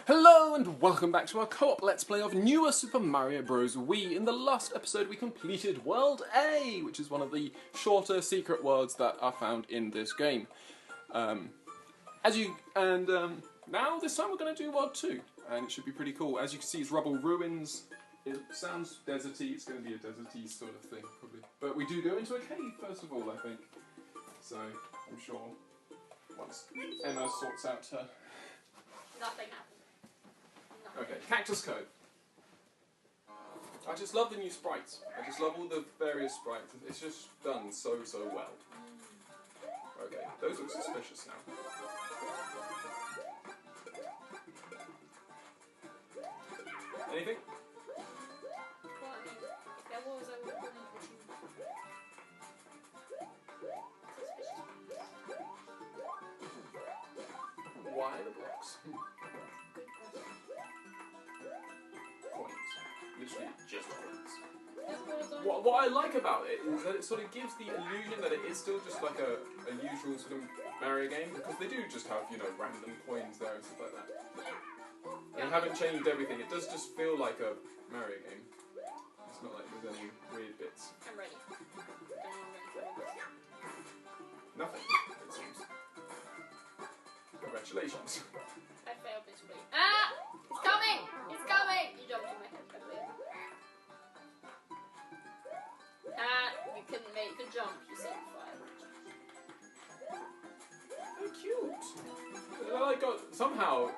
Hello and welcome back to our co-op Let's Play of newer Super Mario Bros. Wii. In the last episode we completed World A, which is one of the shorter secret worlds that are found in this game. Now this time we're going to do World 2, and it should be pretty cool. As you can see, it's rubble ruins. It sounds deserty, it's going to be a deserty sort of thing, probably. But we do go into a cave first of all, I think. So, I'm sure once Emma sorts out her... Nothing happened. Okay, Cactus Cove. I just love the new sprites. I just love all the various sprites. It's just done so well. Okay, those look suspicious now. Anything? Well, I mean, if there was, I would have gone suspicious. Why the blocks? Coins. Literally just coins. What I like about it is that it sort of gives the illusion that it is still just like a usual sort of Mario game, because they do just have, you know, random coins there and stuff like that. They haven't changed everything. It does just feel like a Mario game. It's not like there's any weird bits. I'm ready. Nothing, it seems. Congratulations. I failed miserably. Ah! It's coming! It's coming! You jumped in my head, by the way. Ah! You couldn't make the jump, you said fire. How cute! Somehow,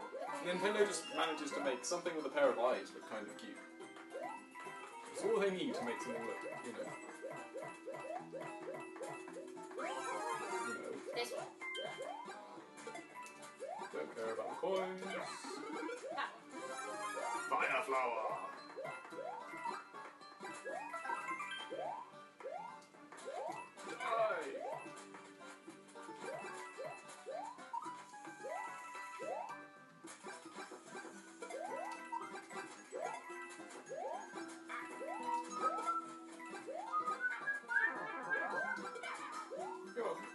Nintendo just manages to make something with a pair of eyes look kind of cute. It's all they need to make something look, you know. This one. Don't care about the coins. That one. Fire flower! Aye. You're welcome.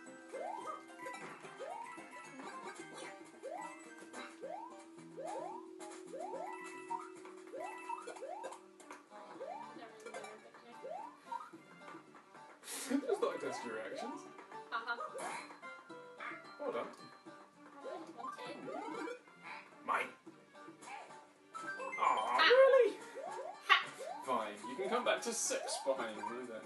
Just thought I'd test your reactions. Well done. Mine. Aw, really? Fine, you can come back to 6 behind me then.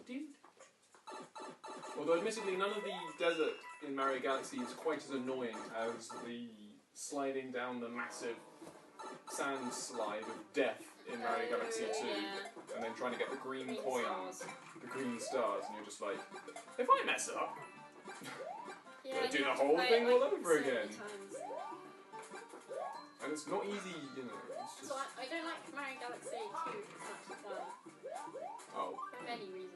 Do. Although admittedly none of the desert in Mario Galaxy is quite as annoying as the sliding down the massive sand slide of death in Mario Galaxy 2, and then trying to get the green coins, the green stars, and you're just like, if I mess up, I do the whole thing all over again. And it's not easy, you know. It's just... So I don't like Mario Galaxy 2 as much as well. Oh. For many reasons.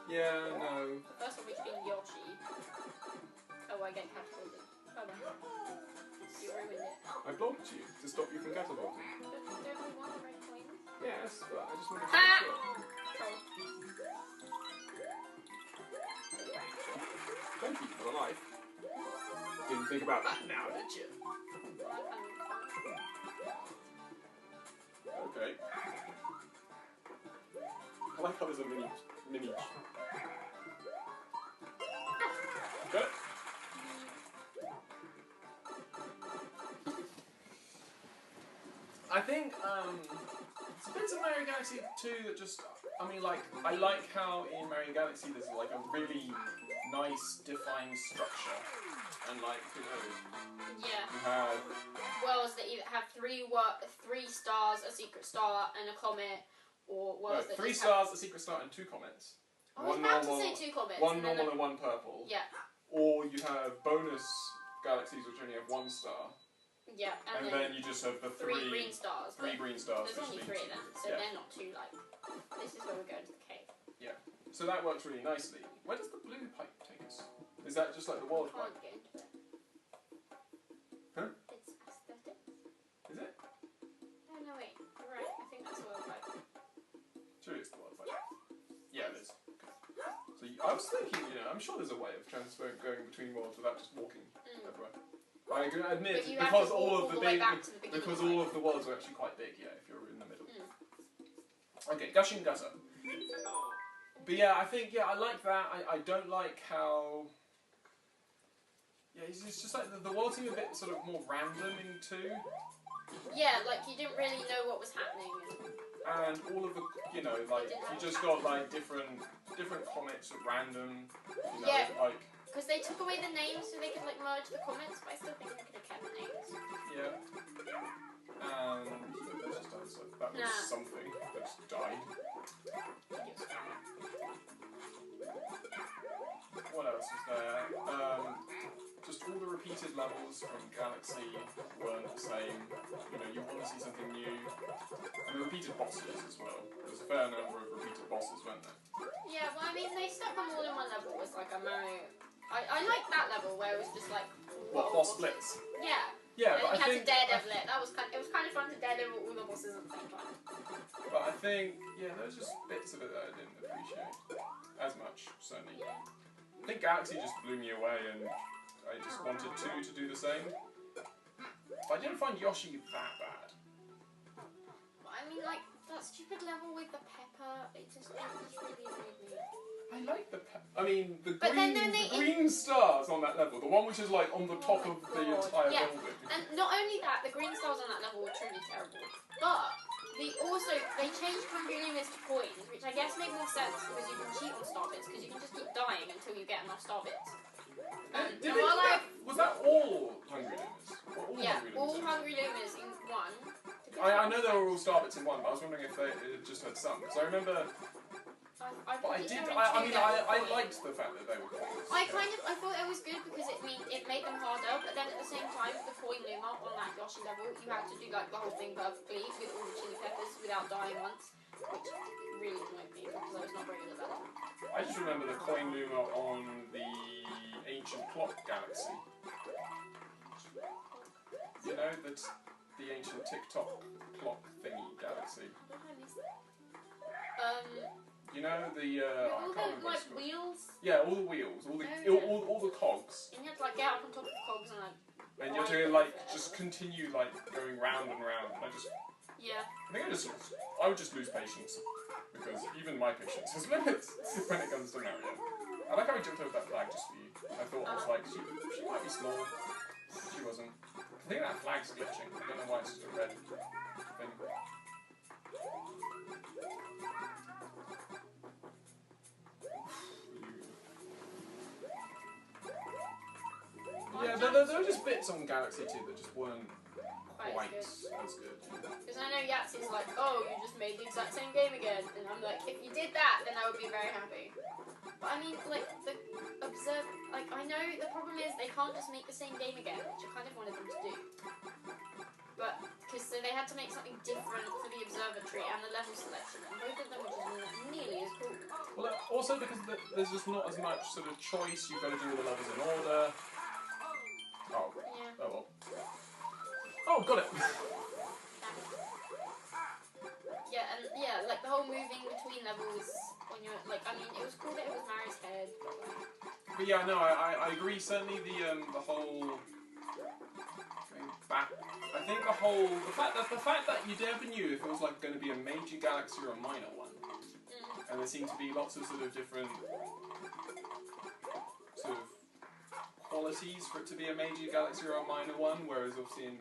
Yeah, no. The first one which being Yoshi. Oh, I get catapulted. Oh no. You ruined it. I blocked you to stop you from catapulting. Don't we want the right coins? Yes, but I just wanted to make sure. Troll. Thank you for the life. Didn't think about that now, did you? Okay. I like how there's a mini. Got it? I think, it's bits of Mario Galaxy 2 that just, I mean, like, I like how in Mario Galaxy there's, like, a really nice, defined structure. And, like, you know, you have... Worlds that either have 3 stars, a secret star, and a comet, or worlds that 3 just stars, a secret star, and 2 comets. I was about to say 2 comets. One normal and 1 purple. Yeah. Or you have bonus galaxies which only have 1 star. Yeah, and then you just have the 3 green stars. 3 green stars. There's only 3 of them, so they're not too, like... This is where we're going to the cave. Yeah. So that works really nicely. Where does the blue pipe take us? Is that just like the world pipe? Can't get into it. Huh? It's aesthetics. Is it? No, wait. You're right. I think that's world pipe. True. I was thinking, I'm sure there's a way of going between worlds without just walking everywhere. I can admit, because all of the worlds are actually quite big, if you're in the middle. Okay, Gushing Gutter. But yeah, I think, I like that. I don't like how... Yeah, it's just like the world seemed a bit sort of more random in 2. Yeah, like you didn't really know what was happening. And all of the, you just got like different comments at random. Like... Because they took away the names so they could like merge the comments, but I still think they could have kept the names. Yeah. That just died, so that was something that just died. What else is there? Just all the repeated levels from Galaxy weren't the same. You want to see something new. And the repeated bosses as well. There's a fair number of repeated bosses, weren't there? Yeah, well, I mean, they stuck them all in one level. It was like a Mario... I liked that level where it was just like... What, boss splits? Yeah. Yeah, but I think... you had to daredevil it. It was kind of fun to daredevil all the bosses at the same time. But I think, there was just bits of it that I didn't appreciate as much, certainly. Yeah. I think Galaxy just blew me away and I just wanted 2 to do the same. But I didn't find Yoshi that bad. Well, I mean, like, that stupid level with the pepper, it just really annoyed me. I like the green stars on that level. The one which is like on the top of the entire building. And not only that, the green stars on that level were truly terrible. But they changed Hungry Lumis to coins, which I guess made more sense because you can cheat on star bits because you can just keep dying until you get enough star bits. Was that all Hungry Lumis? All Hungry Lumis in one. I know they were all star bits in one, but I was wondering if it just had some. Because I remember... I liked the fact that they were coins. I thought it was good because it made them harder, but then at the same time, the coin Luma on that Yoshi level, you had to do like the whole thing perfectly with all the chili peppers without dying once, which really annoyed me because I was not very good at that. I just remember the coin Luma on the Ancient Clock Galaxy. That's the Ancient TikTok clock thingy galaxy. How did I miss that? All the like wheels. Yeah, all the wheels, all the cogs. And you have to like get up on top of the cogs and you have to like just continue like going round and round. And I think I would just lose patience because even my patience has limits when it comes to Mario. I like how he jumped over that flag just for you. I thought I was like, she might be small. She wasn't. I think that flag's glitching. I don't know why it's just a red thing. Yeah, there were just bits on Galaxy 2 that just weren't quite as good. Because I know Yahtzee's like, oh, you just made the exact same game again. And I'm like, if you did that, then I would be very happy. But I mean, like, I know the problem is they can't just make the same game again, which I kind of wanted them to do. But, so they had to make something different for the observatory and the level selection, and both of them were just not nearly as cool. Well, also because there's just not as much sort of choice, you've got to do all the levels in order. Oh. Yeah. Oh well. Oh, got it! Yeah, like the whole moving between levels when you're, like, I mean, it was cool that it was Mario's head, but like... But yeah, no, I agree, certainly the whole... Back. I think the fact that you never knew if it was like going to be a major galaxy or a minor one, and there seemed to be lots of sort of different sort of qualities for it to be a major galaxy or a minor one, whereas obviously in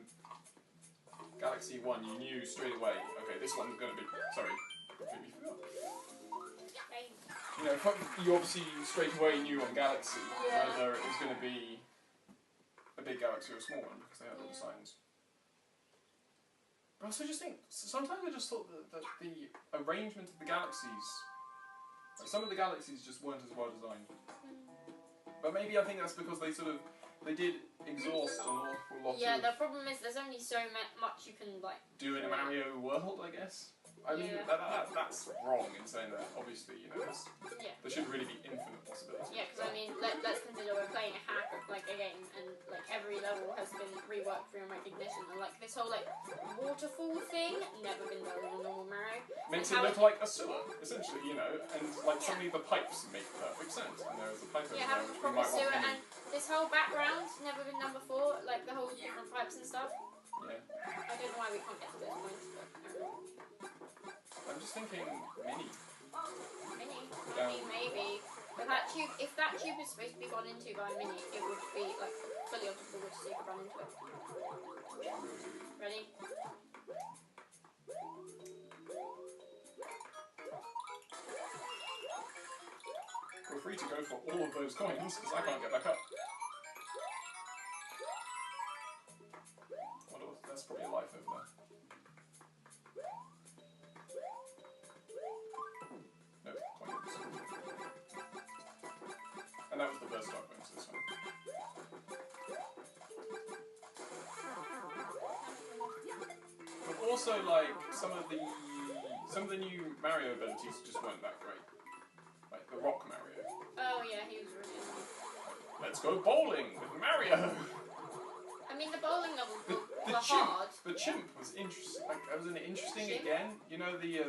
Galaxy 1 you knew straight away, okay, this one's going to be, sorry, completely forgot. You obviously straight away knew on Galaxy whether it was going to be a big galaxy or a small one, because they had all the signs. But I also just think, sometimes I just thought that the arrangement of the galaxies, like some of the galaxies just weren't as well designed. But maybe I think that's because they did exhaust an awful lot of... Yeah, the problem is there's only so much you can, like... do in a Mario world, I guess. I mean, that's wrong in saying that, obviously, there shouldn't really be infinite possibilities. Yeah, because I mean, let's consider we're playing a hack of, like, a game, and, like, every level has been reworked for recognition, and, like, this whole, like, waterfall thing, never been done in a normal Mario. makes it look like a sewer, essentially, you know, and like suddenly the pipes make perfect sense, and there is a pipe over there having a which we proper might sewer, want and this whole background's never been done before, like the whole different pipes and stuff. Yeah. I don't know why we can't get to this point, but I don't know. I'm just thinking mini. Mini? I mean, maybe. But that tube, if that tube is supposed to be gone into by a mini, it would be like fully on top of the water so you could run into it. Ready? Feel free to go for all of those coins, because I can't get back up. That's probably a life over there. No, coins. And that was the first dark bonus this one. But also, like, some of the new Mario abilities just weren't that great. Like the Rock Mario. Oh yeah, he was really annoying. Let's go bowling with Mario! I mean, the bowling levels were chimp, hard. The chimp was interesting. Like, wasn't it interesting Chimp? again? You know the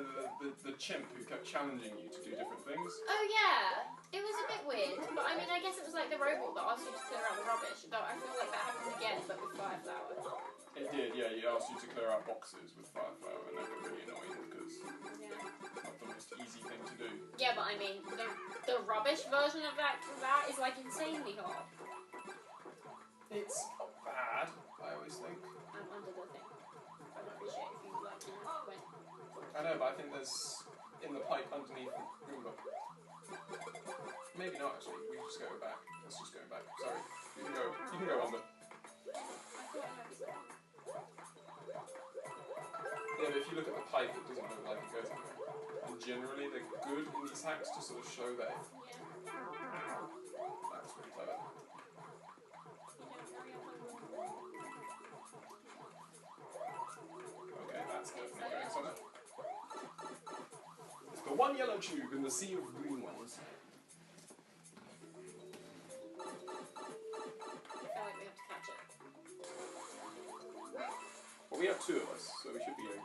chimp who kept challenging you to do different things? Oh yeah, it was a bit weird. But I mean, I guess it was like the robot that asked you to clear out the rubbish. Though I feel like that happened again, but with Fire Flower. It did, yeah. He asked you to clear out boxes with Fire Flower, and that got really annoying because it's not the most easy thing to do. Yeah, but I mean, the rubbish version of that is like insanely hard. It's not bad, I always think. I'm under the thing. I don't appreciate if you like went. I know, but I think there's in the pipe underneath Roomba. Maybe not actually. We just go back. Let's just go back. Sorry. You can go under. Yeah, but if you look at the pipe, it doesn't look like it goes anywhere. And generally, they're good in these hacks to sort of show that. That's really clever. Okay, that's definitely going somewhere. It's the one yellow tube in the sea of green ones. I feel like we have to catch it. Well, we have two of us, so we should be okay.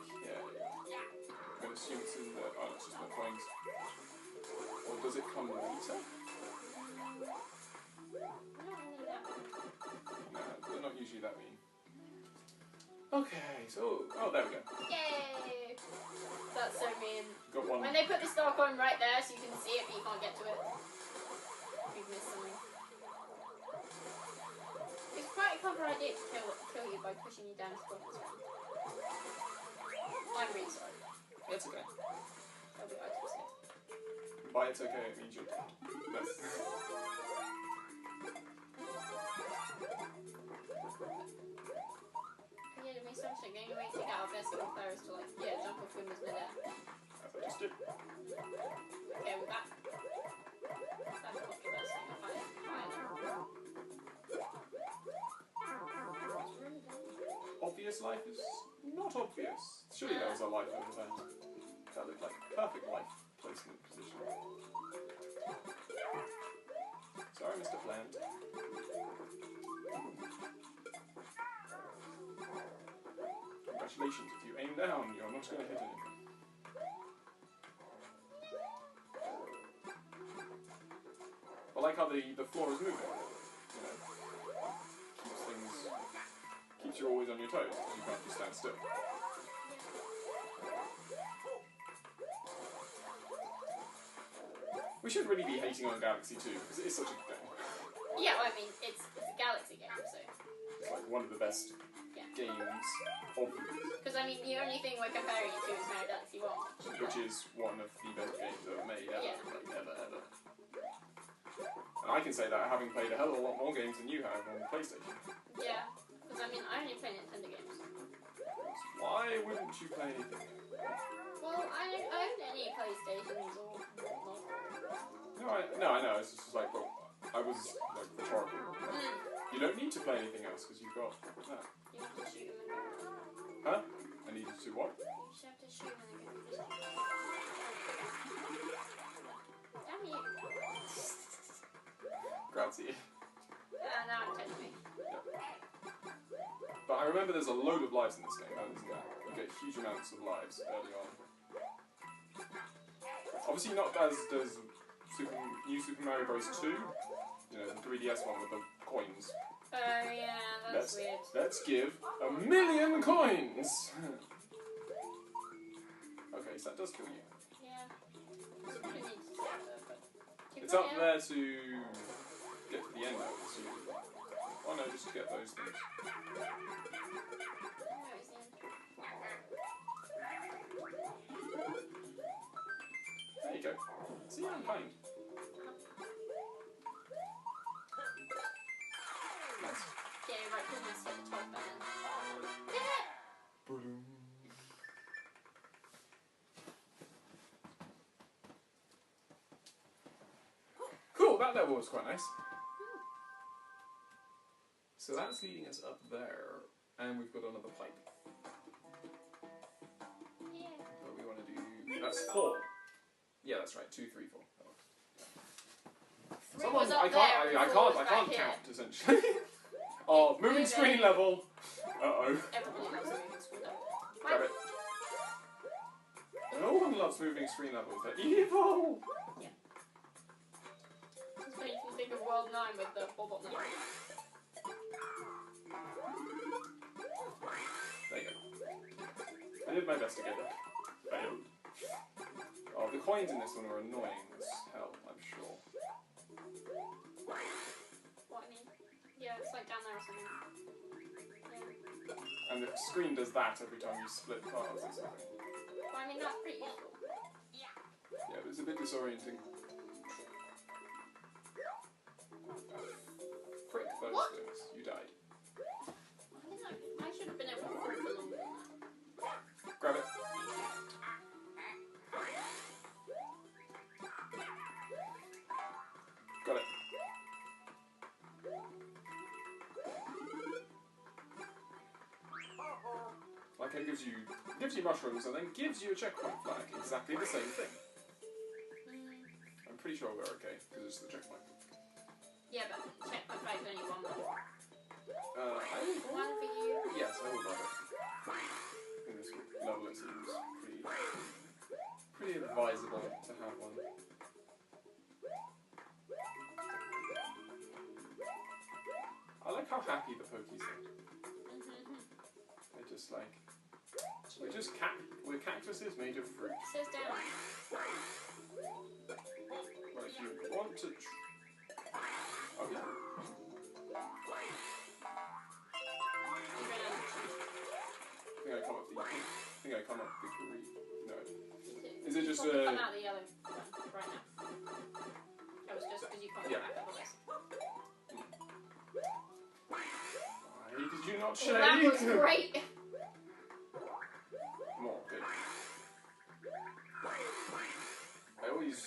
I'm going to assume it's in the... Oh, it's just the coins. Or does it come later? No, they're not usually that mean. Okay, so... Oh, there we go. Yay! That's so mean. Got one. When they put the star coin right there so you can see it but you can't get to it. We've missed something. It's quite a clever idea to kill you by pushing you down to the bottom. I'm really sorry. It's okay. That'll be item safe. By it's okay, it means you're dead. That's... Yeah, it makes sense. The only way to get out of this little player is to like, jump off Wimmer's midair. As I just did. Okay, we're back. That's popular, so you're fine. Obvious life is not obvious. Surely there was a life over there. That looked like perfect life placement position. Sorry, Mr. Plant. Congratulations, if you aim down, you're not going to hit anything. I like how the floor is moving. You know, keeps you always on your toes, because you can't just stand still. We should really be hating on Galaxy 2, because it is such a good game. Yeah, well, I mean, it's a Galaxy game, so... It's like one of the best games of the Because, I mean, the only thing we're comparing it to is Mario Galaxy 1. which is one of the best games ever made, ever. Yeah. Like, ever. And I can say that having played a hell of a lot more games than you have on the PlayStation. Yeah, because, I mean, I only play Nintendo games. Why wouldn't you play anything? Well, I don't own any PlayStations or whatnot. No, I know, it's just like, well, I was, like, rhetorical. You don't need to play anything else, because you've got that. You have to shoot them in the game. Huh? I need you to what? You just have to shoot them in the game. Damn you. Grazie. Now I'm telling me. But I remember there's a load of lives in this game, isn't there? You get huge amounts of lives early on. Obviously not as does New Super Mario Bros. 2, you know, the 3DS one with the coins. Oh yeah, that's weird. Let's give 1,000,000 coins! Okay, so that does kill you. Yeah. It's pretty neat to see it though, but... It's up there to get to the end, I would assume. Oh no, just to get those things. There you go. See, I'm kind. Nice. Yeah, you're right, because I hit the top button. Boom. Cool, that level was quite nice. So that's leading us up there, and we've got another pipe. Yeah. What we want to do? That's 4. Yeah, that's right. 2, 3, 4. Someone, I can't count essentially. Oh, moving screen level. Uh-oh. Everybody loves a moving screen level. Grab it. No one loves moving screen levels. They're evil. Yeah. This makes me think of World 9 with the Bobot 9. There you go. I did my best to get it. Failed. Oh, the coins in this one are annoying as hell, I'm sure. What I mean? Yeah, it's like down there or something. Yeah. And the screen does that every time you split parts or something. Well, I mean, that's pretty useful. Yeah, but it's a bit disorienting. Frick those things. You died. I don't know. I should have been able to hold for longer than that. Grab it. Got it. Like it gives you mushrooms and then gives you a checkpoint flag. Exactly the same thing. I'm pretty sure we're okay because it's the checkpoint. Yeah, but checkpoint flag's only one more. One for you. Yes, I would love it. In this level it seems pretty advisable to have one. I like how happy the Pokies are. They're just like, we're cactuses made of fruit. It says down. Well, if you want to... Oh, yeah. I think I come up the green. No. Is it just come out the yellow one right now. That was just because you can't go back otherwise. Why did you not shake? That was great! More, good. I always...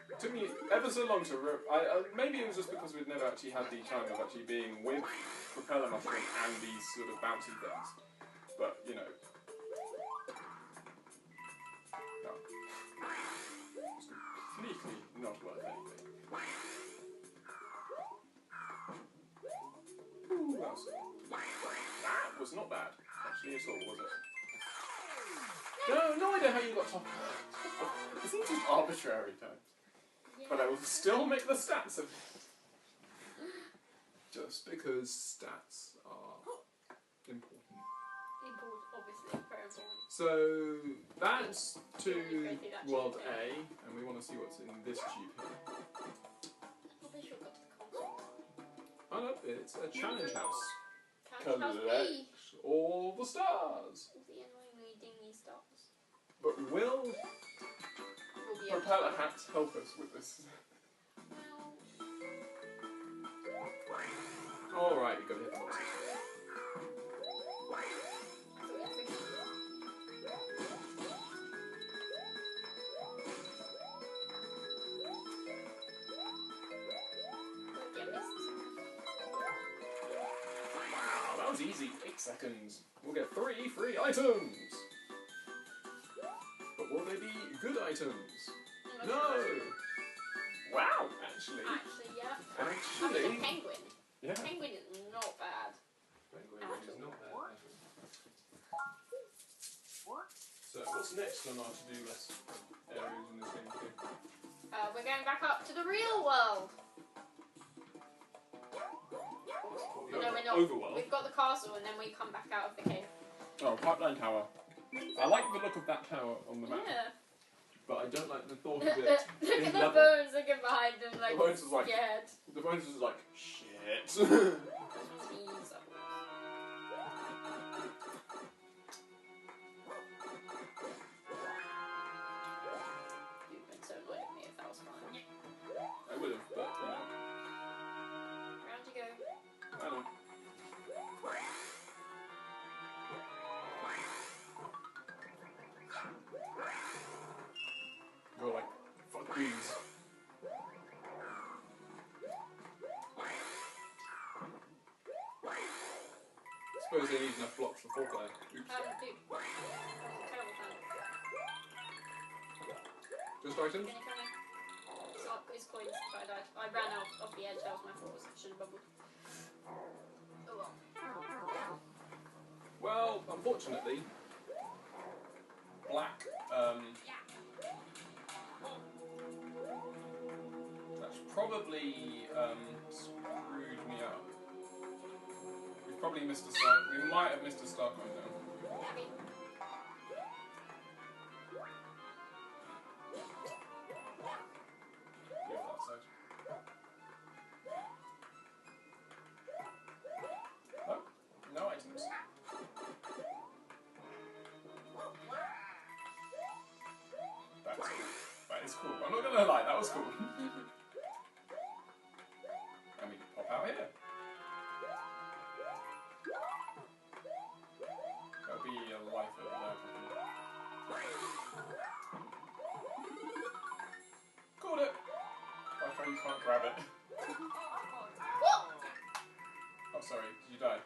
It took me ever so long to... maybe it was just because we'd never actually had the time of actually being with Propeller Mushroom and these sort of bouncy things. But, you know... No. It's completely not worth anything. Ooh, that was not bad, actually, at all, was it? No idea how you got top. It seems just arbitrary times. Yeah. But I will still make the stats of it. Just because stats are important. Obviously, very important. So that's to World A, and we want to see what's in this tube here. Probably should have got to the console. Oh no, it's a challenge house. Collect all the stars. The annoyingly dingy stars. But will Propeller Hats help us with this? Alright, you've got to hit the boxes. Wow, that was easy. 8 seconds. We'll get 3 free items. But will they be good items? No! Wow, actually. Actually, yeah. Actually. I mean, a penguin. Yeah. Penguin is not bad. Penguin is not bad. So, What's next on our to-do list areas in this game too? We're going back up to the real world. No, we're not. Overworld. We've got the castle, and then we come back out of the cave. Oh, pipeline tower. I like the look of that tower on the map, Yeah. but I don't like the thought of it. Look in at the level. bones looking behind them, like, The bones is like- scared. The bonus is like, shit. This one's mean, so. You've been so annoyed at me if that was fun. I would have, but you know. Round you go. I know. Go like, fuck these. I suppose they need enough blocks for 4 player. Oops. Dude. That was a terrible plan. Just items? Can you come in? It's coins, but I died. I ran out off the edge, that was my fault. I should have bubbled. Oh well. Well, unfortunately, black, that's probably, screwed me up. We've probably missed a star. We might have missed a star coin though. Maybe. Yeah, that side. Oh, no items. That's cool. That is cool. I'm not gonna lie, that was cool. And we can pop out here. There'll be a life over there. Caught it! I thought you can't grab it. What? Oh, sorry. Did you die?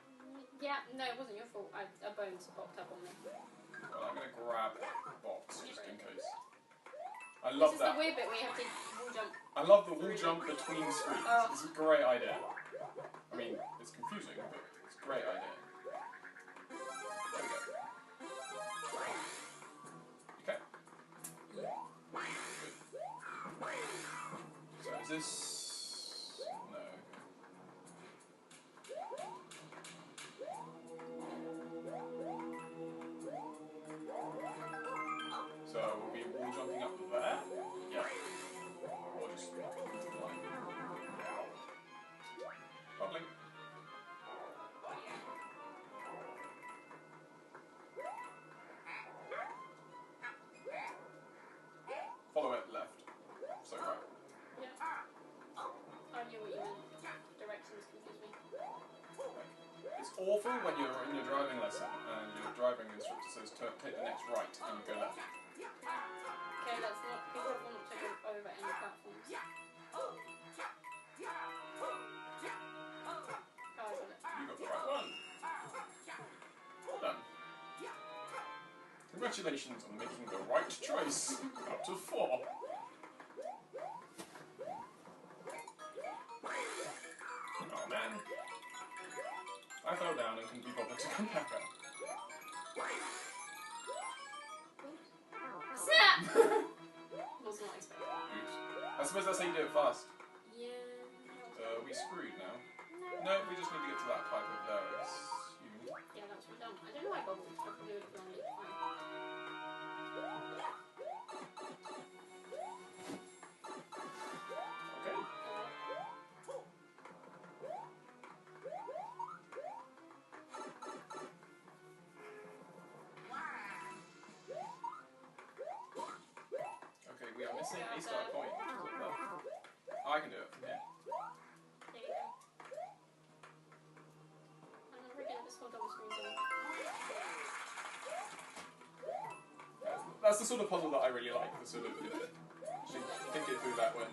Yeah, no, it wasn't your fault. A bones popped up on me. Well, I'm gonna grab the box just in case. I This love is that. the weird bit where you have to wall jump. I love the wall jump between screens. Oh. It's a great idea. I mean, it's confusing, but it's a great idea. There we go. Okay. Good. So is this... No. So we'll be wall jumping up there? Yeah. Or just flying. Lovely. Follow it left. So right. Yeah. I knew what you meant. Directions confuse me. It's awful when you're in your driving lesson and your driving instructor says take the next right and you go left. Okay, let's not be careful not to go over any platforms. Oh, I got it. You got the right one. Well done. Congratulations on making the right choice. Up to 4. Oh man. I fell down and couldn't be bothered to come back up. Snap! Was not expecting. Oops. I suppose that's how you do it fast. Yeah. We screwed now. No, we just need to get to that pipe over there. I assume. Yeah, that's what we've done. I don't know why I bubbled. I probably would have done it fine. Okay. Okay, we are missing a star point. I can do it from here. There you go. I'm never getting this whole double screen thing. That's the sort of puzzle that I really like. The sort of, you know, think it through that way.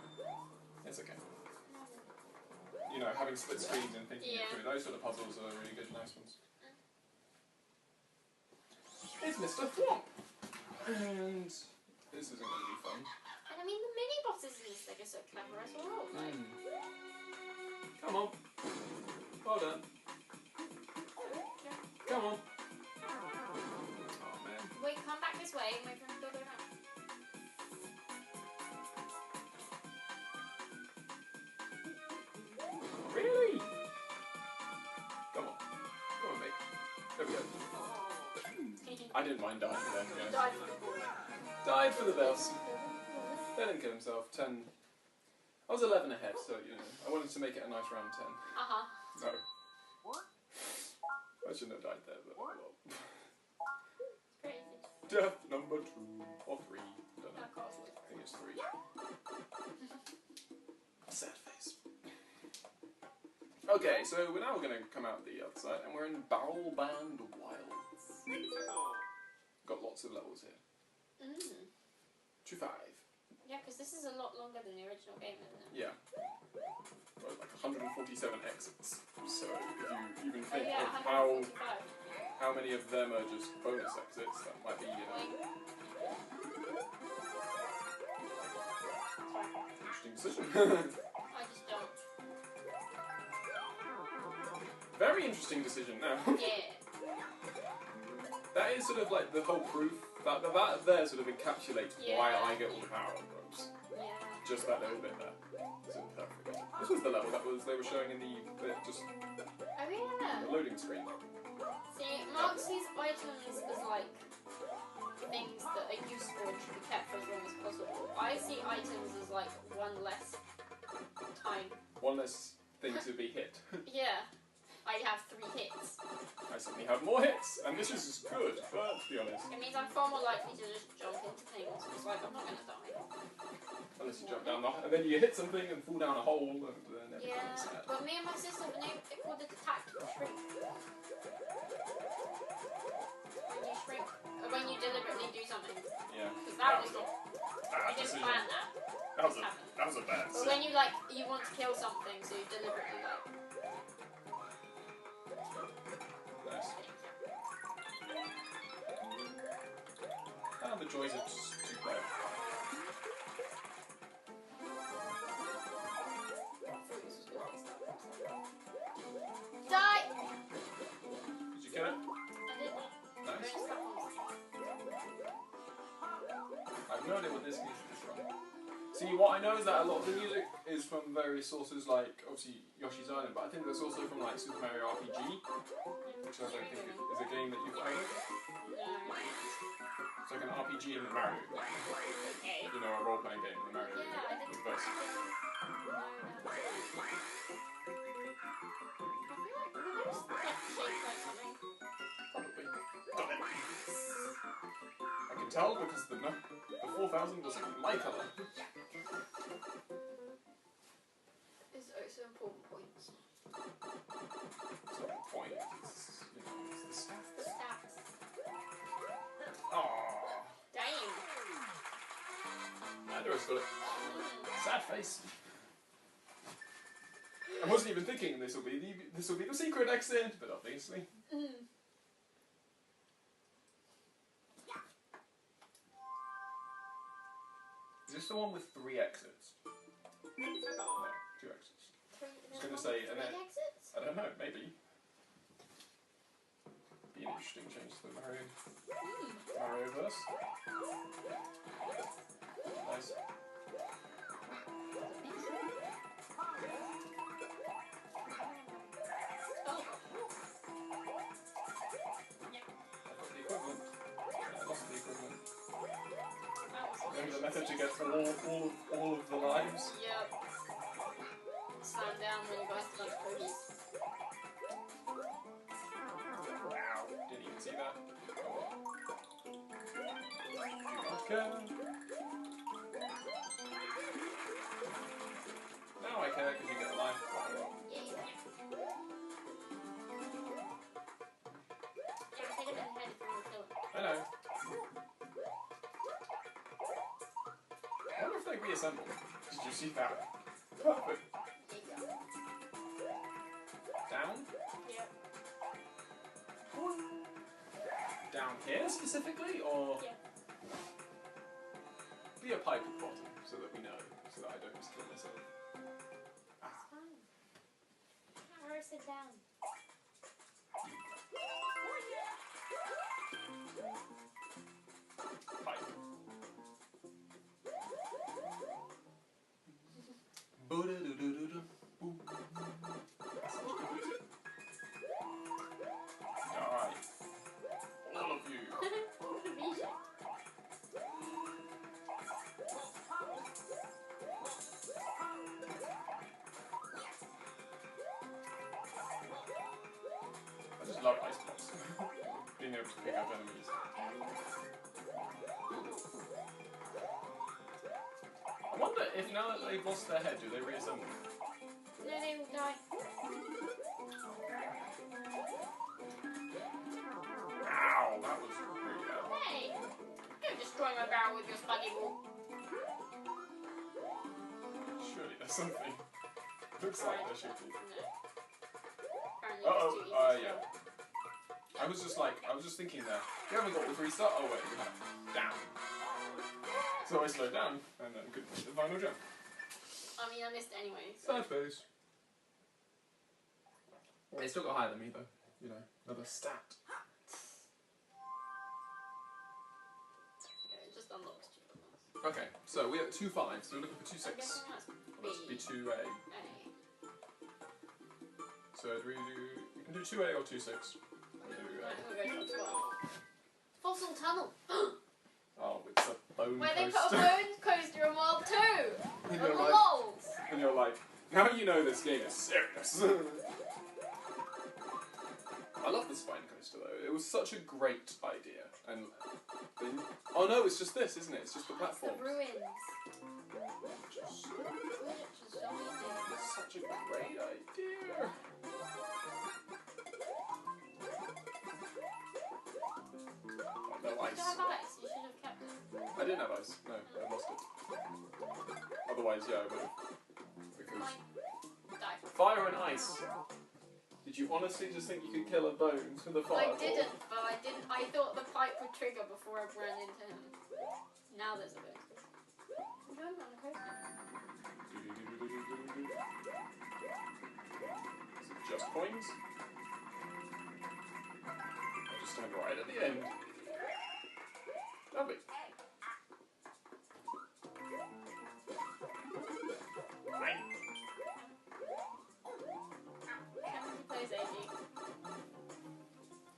It's okay. You know, having split screens and thinking it through, those sort of puzzles are really good, nice ones. It's Mr. Thwomp! And this isn't going to be fun. And I mean, the mini bosses in this thing are so clever as well. Like, Come on. Well done. Come on. Oh man. wait, come back this this way, my friend, go now. Really? Come on. Come on, mate. There we go. I didn't mind dying there, to be honest. Died for the ball. Died for the bells. They didn't kill himself. 10. I was 11 ahead, so, you know, I wanted to make it a nice round 10. Uh-huh. No. I shouldn't have died there, but oh well. Crazy. Death number 2 or 3. I don't know. That cost me. I think it's 3. A sad face. Okay, so we're now going to come out the other side, and we're in Barrelband Wilds. Got lots of levels here. 2-5. Yeah, because this is a lot longer than the original game, isn't it? Yeah. Well, like 147 exits. So if you even think yeah, of 145. how many of them are just bonus exits, that might be, you know, interesting decision. I just don't. Very interesting decision now. Yeah. That is sort of like the whole proof. That there sort of encapsulates why I get all the power ups. Yeah. Just that little bit there. It's perfect. This was the level that they were showing in the just Oh yeah. the loading screen. See, marks these items as like things that are useful and should be kept for as long as possible. I see items as like one less time. One less thing to be hit. Yeah. I have 3 hits. I suddenly have more hits, and this is good, but to be honest. It means I'm far more likely to just jump into things. It's like, I'm not going to die. Unless you jump down and then you hit something and fall down a hole, and then Yeah, everything's sad. but me and my sister have been able to call it a tactical shrink. When you shrink, when you deliberately do something. Yeah. Because that was not. Bad You didn't decision. plan that. That was a bad But decision. when you you want to kill something, so you deliberately Nice. Ah, the joys of just 2-player. die! Did you kill it? I did. Nice. Bonus platforms. I have no idea what this music is from. See, what I know is that a lot of the music is from various sources, like obviously Yoshi's Island, but I think that's also from like Super Mario RPG, which I don't think is a game that you've played. It's like an RPG in the Mario, Okay. you know, a role-playing game in the Mario Yeah, I think universe. Probably. Got it. I can tell because the 4,000 was my colour. It's also important points. It's not the point, it's, you know, it's the The stats. stats. Aww. Damn. Andrew's got it. Sad face. I wasn't even thinking this will be the secret exit, but obviously. Is this the one with 3 exits? No, 2 exits. I was going to say, and then, exits? I don't know, maybe. Be an interesting change to the Mario-verse. Nice. I lost the equivalent. Remember the method to get all of the lives? Yep. Slam down when you guys touch cookies. Wow. Didn't even see that. Okay. Now I care because you get a life. Yeah. Yeah, hit him in the head if you want to kill him. I know. I wonder if they reassemble. Did you see that? Perfect. There you go. Down? Yep. Down here specifically, or Yeah. be a pipe at the bottom so that we know, so that I don't just kill myself. It's fine. Or sit down. love ice blocks. Being able to pick up enemies. I wonder if now that they've lost their head, do they reassemble? No, they will die. Ow, that was really bad. Hey! Don't destroy my barrel with your spaggy ball. Surely there's something. Looks like there should be. No. Apparently Uh-oh, it's too easy. yeah. I was just thinking there. We haven't got the restart. Oh wait, we have. Down. So I slowed down and then couldn't make the final jump. I mean, I missed it anyway. So. Third base. They still got higher than me though. You know, another stat. Yeah, it just unlocks stupid ones. Okay, so we have 2 5s. So we're looking for 2 I'm 6. guessing that's Must be 2A. A. So do we do? You can do 2A or 2 6. We do Right, I'm gonna go top spot. Fossil tunnel. Oh, it's a bone Where they coaster. put a bone coaster in World 2. And Of you're like, lols. and you're like, now you know this game is serious. I love the spine coaster though. It was such a great idea. And then, oh no, it's just this, isn't it? It's just the platform. The ruins. Just, Glitches, don't you think? it's such a great idea. Oh, no You ice. should have ice. You should have kept it. I didn't have ice. No, I lost it. Otherwise, yeah, I would have. Because Mine. Die. fire and ice. Did you honestly just think you could kill a bone with a fireball? I didn't, but I didn't. I thought the pipe would trigger before I ran into him. Now there's a bit. I'm going on a coaster. Is it just coins? I'll just stand right at the end. Lovely. Everybody plays AG.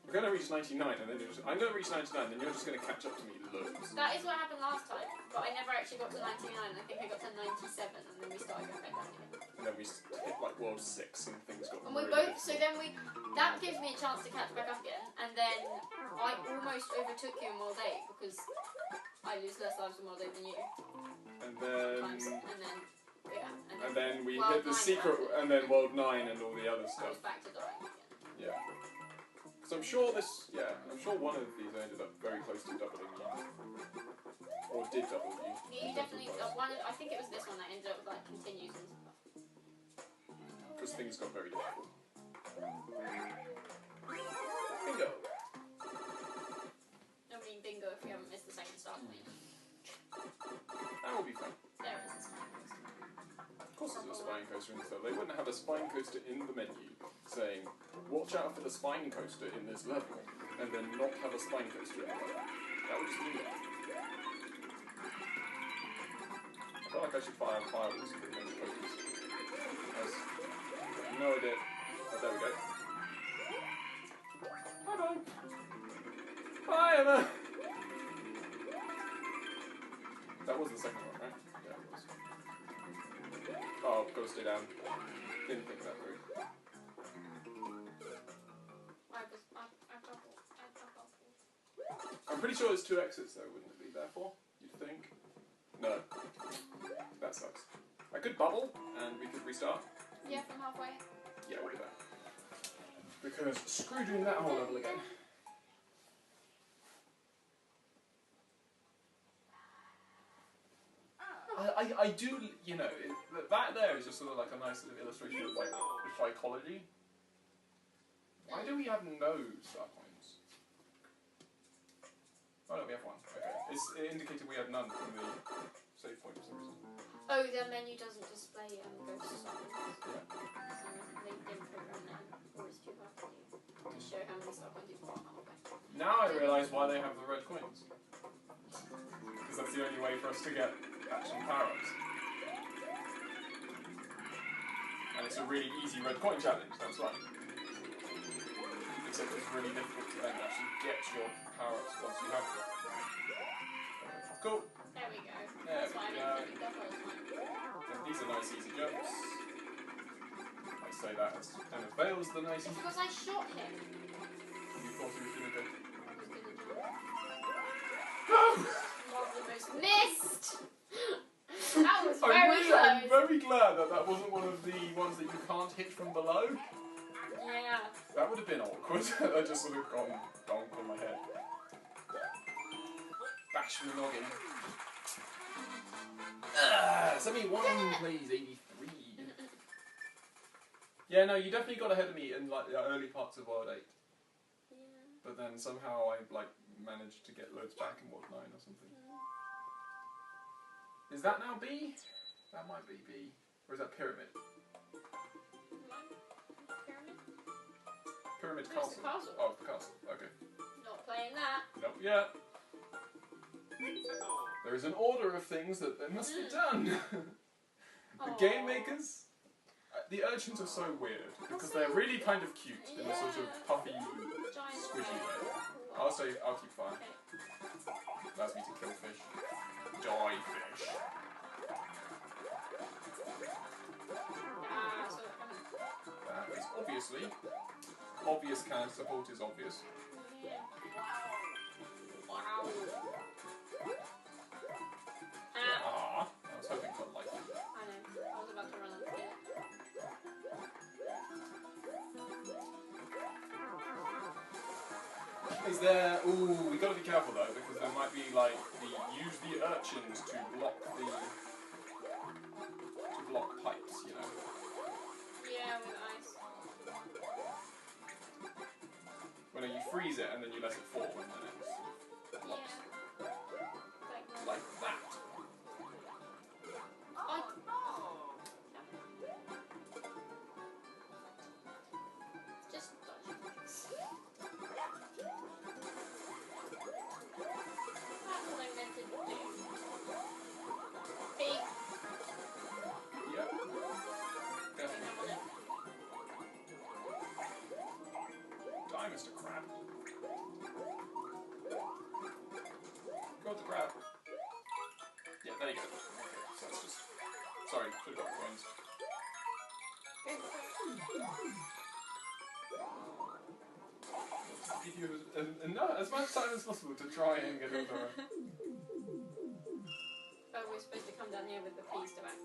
We're going to reach 99 and then I'm going to reach 99 and you're just going to catch up to me loads. That is what happened last time, but I never actually got to 99. I think I got to 97, and then we started going back down again. And then we hit like World 6 and things got And we really both, so then we, that gives me a chance to catch back up again, and then I almost overtook you in World 8 because I lose less lives in World 8 than you. And then... And then, yeah. And then we World hit the 9 secret, happened. and then World 9 and all the other I stuff. was back to dying again. Yeah. Because I'm sure this, I'm sure one of these ended up very close to doubling you. Or did double you. Yeah, you definitely, I think it was this one that ended up with like continues and stuff. Because things got very difficult. Bingo! I mean bingo if we haven't missed the second start point. That will be fun. There is a spine coaster. Of course there's a spine coaster in this level. They wouldn't have a spine coaster in the menu saying, watch out for the spine coaster in this level, and then not have a spine coaster in the level. That would just be that. I feel like I should fire fireballs for the next coasters. No idea. Oh, there we go. Bye-bye. Bye, Emma! That was the second one, right? Yeah, it was. Oh, gotta stay down. Didn't think that through. I'm pretty sure there's 2 exits though, wouldn't it be, therefore? You'd think? No. That sucks. I could bubble, and we could restart. Yeah, from halfway. Yeah, we'll do that. Because screw doing that whole level again. I do, you know, that there is just sort of like a nice little illustration of like the psychology. Why do we have no star coins? Oh no, we have one. Okay. It indicated we had none from the save point for some reason. Oh, the menu doesn't display ghost stars. Yeah. So they didn't program that, or it's too hard to do to show how many star coins you've got on the way. Now I realise why they have the red coins. Because that's the only way for us to get action power-ups. And it's a really easy red coin challenge, that's right. Except it's really difficult to then actually get your power-ups once you have them. Cool. There we go. There That's we why I go. didn't pick it up first time. And these are nice easy jumps. I say that as Emma fails the nice It's easy. because I shot him. thought he was going to go. Almost missed! That was very I'm close. very glad that that wasn't one of the ones that you can't hit from below. Yeah. That would have been awkward. I just sort of gone donk on my head. Bash the noggin. Send me one, please. 83. Yeah, no, you definitely got ahead of me in like the early parts of World 8. Yeah. But then somehow I like managed to get loads back in World 9 or something. Is that now B? That might be B. Or is that Pyramid? Pyramid? Pyramid No, it's Castle. the castle. Oh, the castle. Okay. Not playing that. Nope, yeah. There is an order of things that must be done. The game makers, the urchins are so weird because they're really kind of cute in a sort of puffy, Giant squishy fish. way. I'll keep fine. Okay. Allows me to kill fish. Joy fish. So That is obviously obvious. Can support is obvious. yeah. Wow. Ah, I was hoping for like. I know. I was about to run and get it. Is there? Ooh, we gotta be careful though because there might be like use the urchins to block pipes, you know. Yeah, with ice. When you freeze it and then you let it fall and then it blocks. Yeah. Like that. Just dodge. That's what I meant to do. Big. Yeah. Okay, I'm on it. Die, Mr. Crab. Go with the crab. Yeah, there you go. Okay, so that's just. Sorry, should have got coins. Give you as much time as possible to try and get over. Oh, we're supposed to come down here with the piece to act.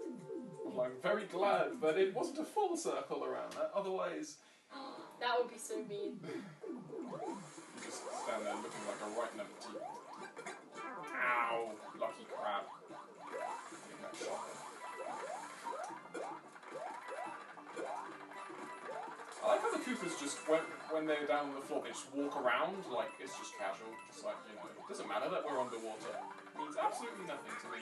Well, I'm very glad that it wasn't a full circle around that. Otherwise, That would be so mean. you just stand there looking like a right numpty. Ow, lucky crab. Getting that shot. I like how the Koopas just, when they're down on the floor, they just walk around like it's just casual. Just like, you know, it doesn't matter that we're underwater. It means absolutely nothing to me.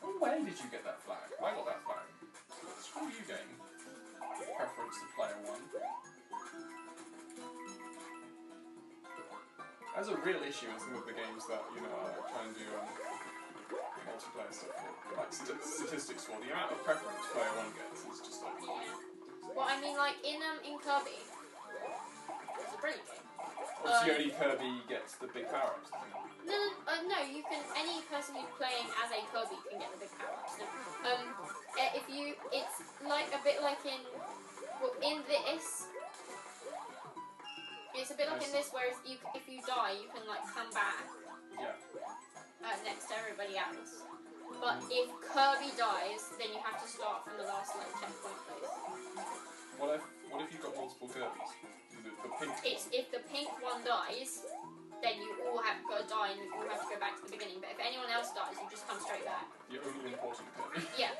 Oh, where did you get that flag? I got that flag. Screw you, game. Preference to player one. That's a real issue in some of the games that, you know, I try and do multiplayer stuff for. Like statistics for. The amount of preference player one gets is just like... Well, I mean, like in Kirby, it's a brilliant game. Obviously only Kirby gets the big power-ups, doesn't he? No, you can, any person who's playing as a Kirby can get the big power-ups. It's like a bit like in this, it's a bit like in this, whereas if you die, you can like come back Yeah. next to everybody else. But if Kirby dies, then you have to start from the last like checkpoint place. What if you've got multiple Kirbys? The pink It's one? if the pink one dies, then you all have got to die and you all have to go back to the beginning. But if anyone else dies, you just come straight back. The only important Kirby. Yeah.